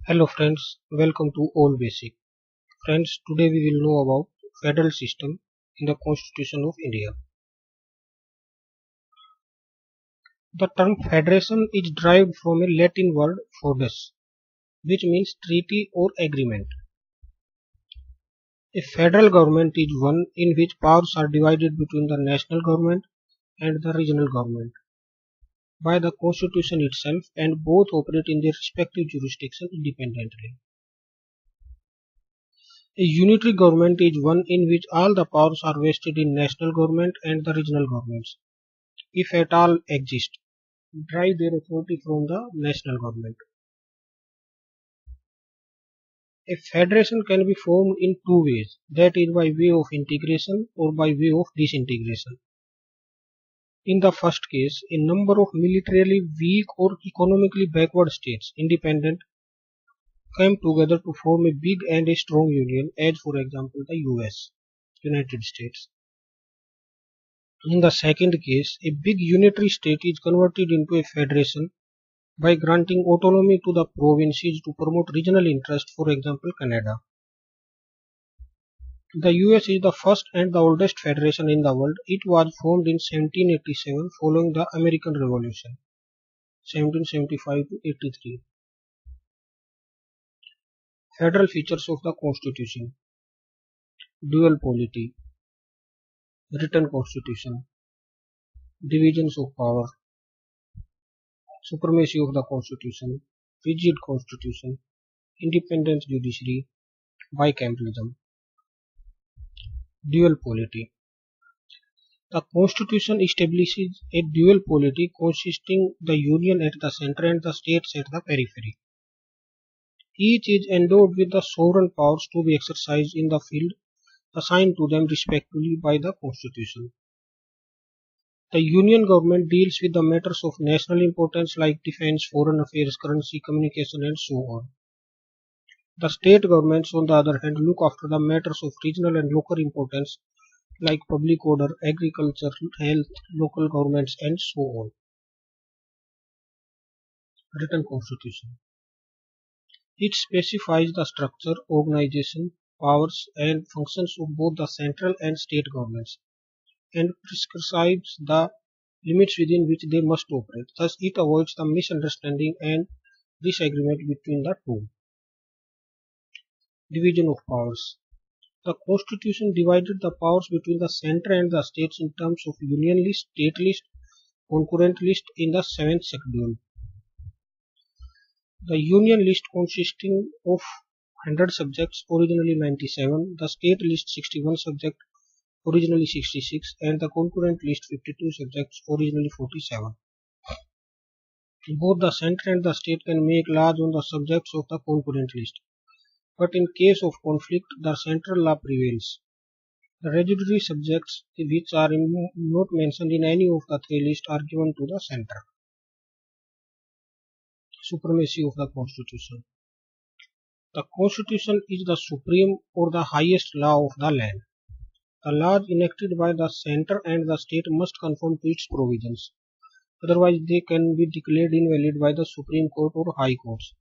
Hello friends, welcome to All Basic. Friends, today we will know about federal system in the Constitution of India. The term federation is derived from a Latin word "foedus", which means treaty or agreement. A federal government is one in which powers are divided between the national government and the regional government by the Constitution itself, and both operate in their respective jurisdiction independently. A unitary government is one in which all the powers are vested in national government and the regional governments, if at all exist, derive their authority from the national government. A federation can be formed in two ways, that is by way of integration or by way of disintegration. In the first case, a number of militarily weak or economically backward states, independent, came together to form a big and a strong union, as for example the US, United States. In the second case, a big unitary state is converted into a federation by granting autonomy to the provinces to promote regional interest, for example Canada. The US is the first and the oldest federation in the world. It was formed in 1787 following the American Revolution, 1775 to 83. Federal features of the Constitution: dual polity, written constitution, divisions of power, supremacy of the Constitution, rigid constitution, independent judiciary, bicameralism. Dual polity. The Constitution establishes a dual polity consisting the union at the center and the states at the periphery. Each is endowed with the sovereign powers to be exercised in the field assigned to them respectively by the Constitution. The union government deals with the matters of national importance like defense, foreign affairs, currency, communication, and so on. The state governments, on the other hand, look after the matters of regional and local importance like public order, agriculture, health, local governments, and so on. Written Constitution. It specifies the structure, organization, powers, and functions of both the central and state governments, and prescribes the limits within which they must operate. Thus, it avoids the misunderstanding and disagreement between the two. Division of powers. The Constitution divided the powers between the center and the states in terms of union list, state list, concurrent list in the 7th schedule. The union list consisting of 100 subjects, originally 97, the state list 61 subjects, originally 66, and the concurrent list 52 subjects, originally 47. Both the center and the state can make laws on the subjects of the concurrent list, but in case of conflict, the central law prevails. The residuary subjects which are not mentioned in any of the three lists are given to the center. Supremacy of the Constitution. The Constitution is the supreme or the highest law of the land. The laws enacted by the center and the state must conform to its provisions. Otherwise, they can be declared invalid by the Supreme Court or High Courts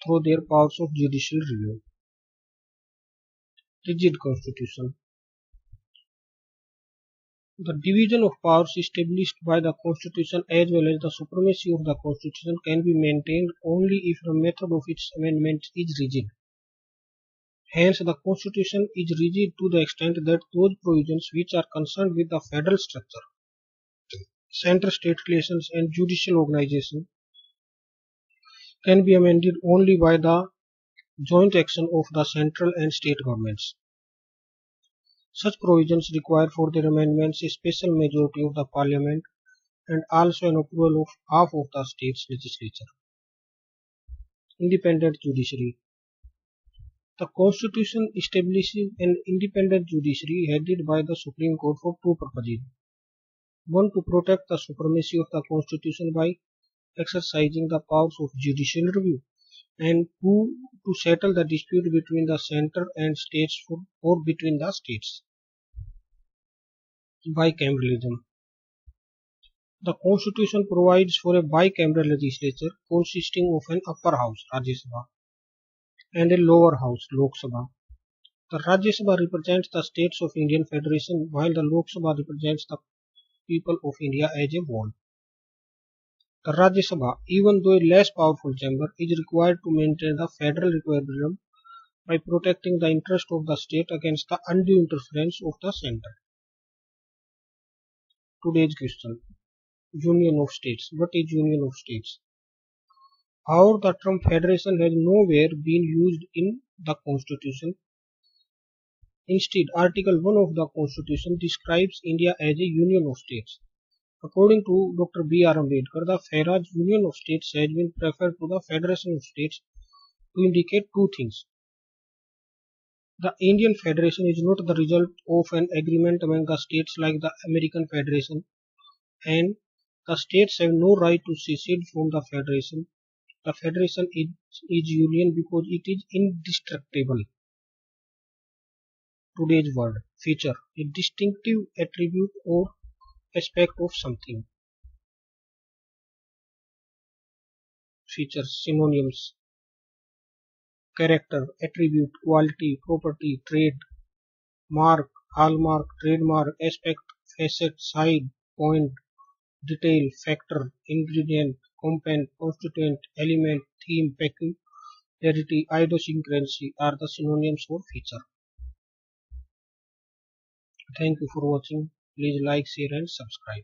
through their powers of judicial review. Rigid Constitution. The division of powers established by the Constitution as well as the supremacy of the Constitution can be maintained only if the method of its amendment is rigid. Hence, the Constitution is rigid to the extent that those provisions which are concerned with the federal structure, center-state relations, and judicial organization can be amended only by the joint action of the central and state governments. Such provisions require for their amendments a special majority of the parliament and also an approval of half of the state's legislature. Independent judiciary. The Constitution establishes an independent judiciary headed by the Supreme Court for two purposes. One, to protect the supremacy of the Constitution by exercising the powers of judicial review, and two, to settle the dispute between the center and states or between the states. Bicameralism. The Constitution provides for a bicameral legislature consisting of an upper house, Rajya Sabha, and a lower house, Lok Sabha. The Rajya Sabha represents the states of Indian Federation, while the Lok Sabha represents the people of India as a whole. The Rajya Sabha, even though a less powerful chamber, is required to maintain the federal equilibrium by protecting the interest of the state against the undue interference of the center. Today's question: Union of States. What is Union of States? However, the term federation has nowhere been used in the Constitution. Instead, Article 1 of the Constitution describes India as a union of states. According to Dr. B.R. Ambedkar, the phrase Union of States has been preferred to the Federation of States to indicate two things. The Indian Federation is not the result of an agreement among the states like the American Federation, and the states have no right to secede from the Federation. The Federation is union because it is indestructible. Today's word: feature, a distinctive attribute or aspect of something. Features, synonyms: character, attribute, quality, property, trait, mark, hallmark, trademark, aspect, facet, side, point, detail, factor, ingredient, component, constituent, element, theme, peculiarity, idiosyncrasy are the synonyms for feature. Thank you for watching. Please like, share and subscribe.